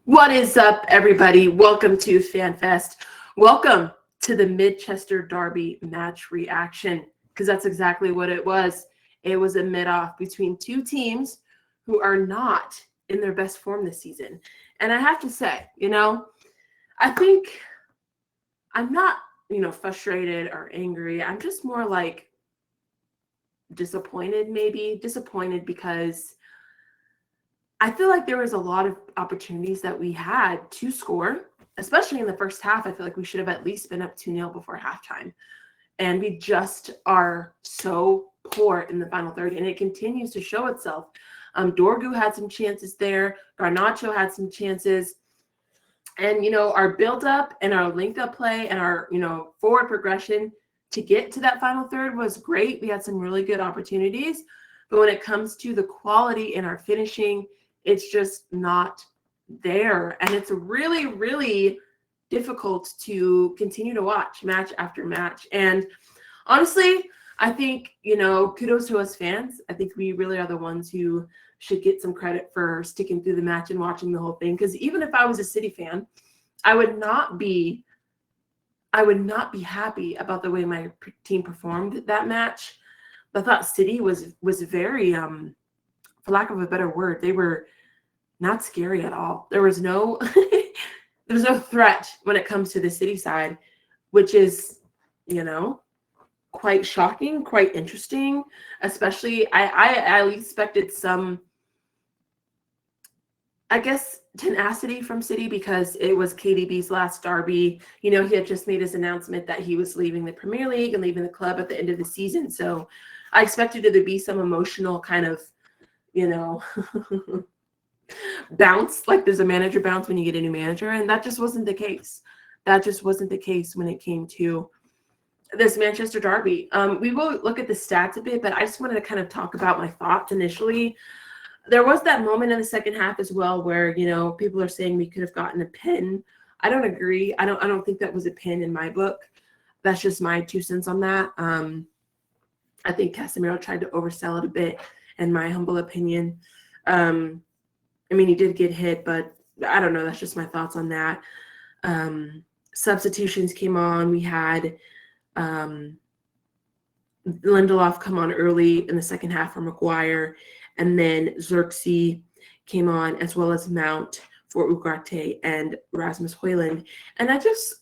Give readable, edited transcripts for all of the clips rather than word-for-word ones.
What is up, everybody? Welcome to FanFest. Welcome to the Manchester Derby match reaction, because that's exactly what it was. It was a mid-off between two teams who are not in their best form this season. And I have to say, I think I'm not, frustrated or angry. I'm just more like disappointed, maybe. Disappointed because I feel like there was a lot of opportunities that we had to score, especially in the first half. I feel like we should have at least been up 2-0 before halftime. And we just are so poor in the final third, and it continues to show itself. Dorgu had some chances there. Garnacho had some chances. And, our build-up and our link-up play and our, forward progression to get to that final third was great. We had some really good opportunities. But when it comes to the quality in our finishing, it's just not there. And it's really, really difficult to continue to watch match after match. And honestly, I think, kudos to us fans. I think we really are the ones who should get some credit for sticking through the match and watching the whole thing. Because even if I was a City fan, I would not be happy about the way my team performed that match. I thought City was very, for lack of a better word, they were not scary at all. There was no threat when it comes to the City side, which is, quite shocking, quite interesting. Especially, I expected some, I guess, tenacity from City because it was KDB's last derby. He had just made his announcement that he was leaving the Premier League and leaving the club at the end of the season. So I expected there to be some emotional kind of, bounce, like there's a manager bounce when you get a new manager, and that just wasn't the case. That just wasn't the case when it came to this Manchester Derby. We will look at the stats a bit, but I just wanted to kind of talk about my thoughts initially. There was that moment in the second half as well where, people are saying we could have gotten a pin. I don't agree. I don't think that was a pin in my book. That's just my 2 cents on that. I think Casemiro tried to oversell it a bit, in my humble opinion. He did get hit, but I don't know. That's just my thoughts on that. Substitutions came on. We had Lindelof come on early in the second half for Maguire, and then Xerxes came on, as well as Mount for Ugarte and Rasmus Højlund. And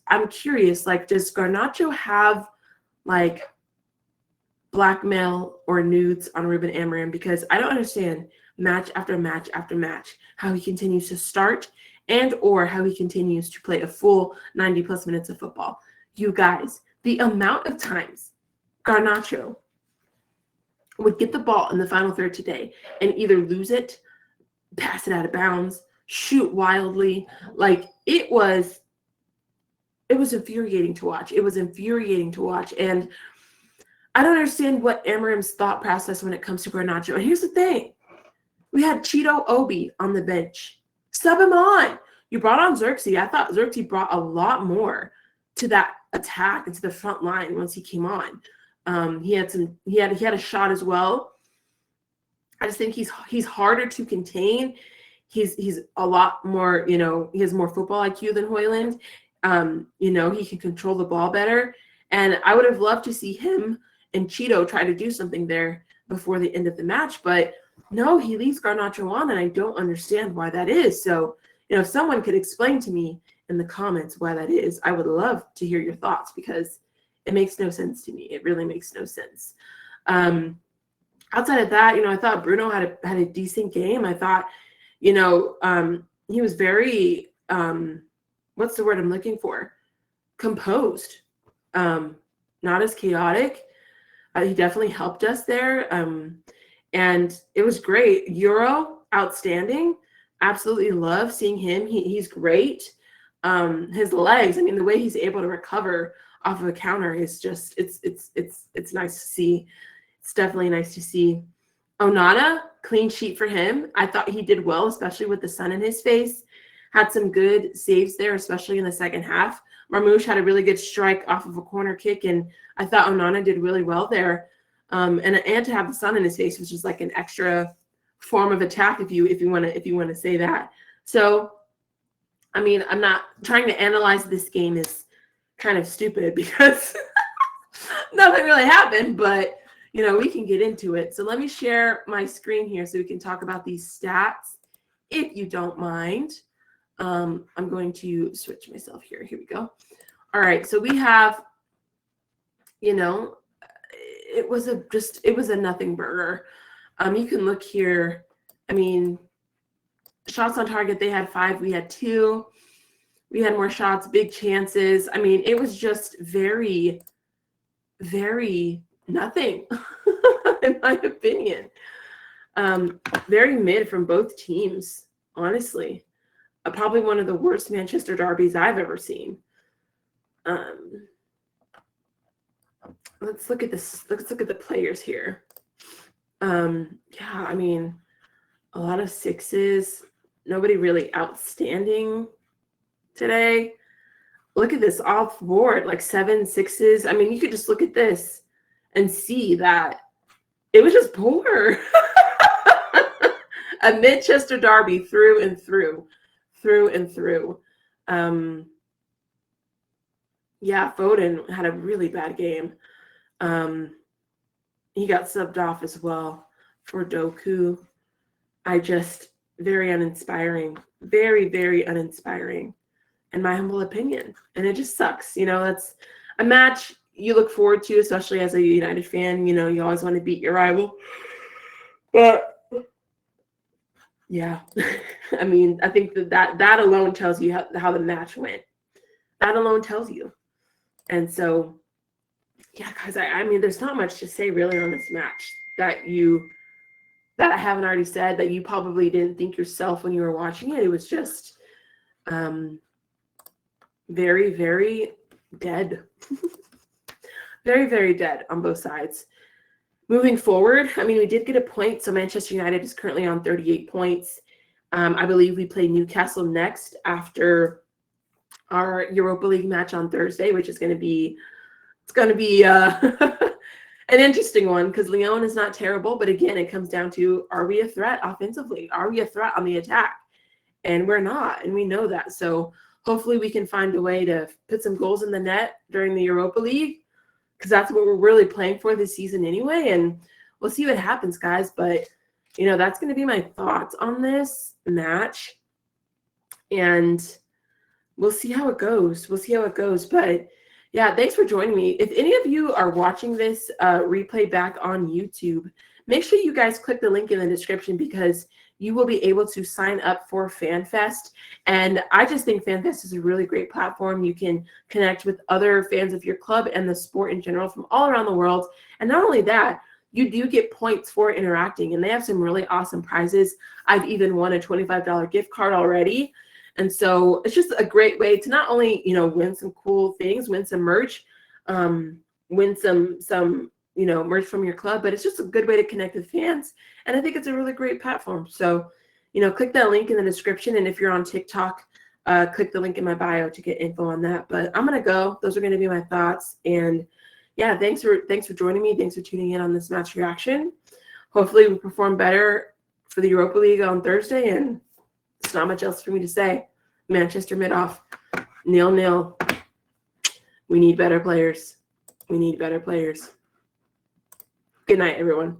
I'm curious, does Garnacho have, blackmail or nudes on Ruben Amorim? Because I don't understand match after match after match how he continues to start and or how he continues to play a full 90-plus minutes of football. You guys, the amount of times Garnacho would get the ball in the final third today and either lose it, pass it out of bounds, shoot wildly. It was infuriating to watch. It was infuriating to watch. And I don't understand what Amorim's thought process when it comes to Garnacho. And here's the thing. We had Cheeto Obi on the bench. Sub him on. You brought on Xerxes. I thought Xerxes brought a lot more to that attack and to the front line once he came on. He had a shot as well. I just think he's harder to contain. He's a lot more, he has more football IQ than Højlund. He can control the ball better. And I would have loved to see him and Cheeto try to do something there before the end of the match. But no, he leaves Garnacho on, and I don't understand why that is. So, if someone could explain to me in the comments why that is, I would love to hear your thoughts, because it makes no sense to me. It really makes no sense. Outside of that, I thought Bruno had a decent game. I thought, he was very, what's the word I'm looking for? Composed, not as chaotic. He definitely helped us there. And it was great. Euro, outstanding. Absolutely love seeing him. He's great. His legs, the way he's able to recover off of a counter is just, it's nice to see. It's definitely nice to see. Onana, clean sheet for him. I thought he did well, especially with the sun in his face. Had some good saves there, especially in the second half. Marmoush had a really good strike off of a corner kick, and I thought Onana did really well there. And to have the sun in his face, which is like an extra form of attack, if you want to say that. So I mean, I'm not trying to analyze this game is kind of stupid because nothing really happened, but we can get into it. So let me share my screen here so we can talk about these stats, if you don't mind. I'm going to switch myself here. Here we go. All right, so we have, it was a nothing burger. You can look here. I mean, shots on target, they had 5, we had 2. We had more shots, big chances. I mean, it was just very, very nothing, in my opinion. Very mid from both teams, honestly. Probably one of the worst Manchester derbies I've ever seen. Let's look at this. Let's look at the players here. Yeah, I mean, a lot of 6s. Nobody really outstanding today. Look at this off board, like 7 6s. I mean, you could just look at this and see that it was just poor. A Manchester derby through and through. Yeah, Foden had a really bad game. He got subbed off as well for Doku. Very uninspiring. Very, very uninspiring, in my humble opinion. And it just sucks. That's a match you look forward to, especially as a United fan. You always want to beat your rival. But yeah, I mean, I think that alone tells you how the match went. That alone tells you. And so, yeah, guys, I mean, there's not much to say really on this match that I haven't already said, that you probably didn't think yourself when you were watching it. It was just very, very dead. Very, very dead on both sides. Moving forward, I mean, we did get a point. So Manchester United is currently on 38 points. I believe we play Newcastle next after our Europa League match on Thursday, which is going to be, an interesting one because Lyon is not terrible. But again, it comes down to, are we a threat offensively? Are we a threat on the attack? And we're not, and we know that. So hopefully we can find a way to put some goals in the net during the Europa League, because that's what we're really playing for this season anyway. And we'll see what happens, guys. But, that's going to be my thoughts on this match. And we'll see how it goes. But, yeah, thanks for joining me. If any of you are watching this replay back on YouTube, make sure you guys click the link in the description, because you will be able to sign up for FanFest. And I just think FanFest is a really great platform. You can connect with other fans of your club and the sport in general from all around the world. And not only that, you do get points for interacting. And they have some really awesome prizes. I've even won a $25 gift card already. And so it's just a great way to not only, win some cool things, win some merch, win some merch from your club, but it's just a good way to connect with fans. And I think it's a really great platform. So, click that link in the description. And if you're on TikTok, click the link in my bio to get info on that. But I'm going to go. Those are going to be my thoughts. And yeah, thanks for joining me. Thanks for tuning in on this match reaction. Hopefully we perform better for the Europa League on Thursday. And there's not much else for me to say. Manchester mid-off, 0-0. We need better players. Good night, everyone.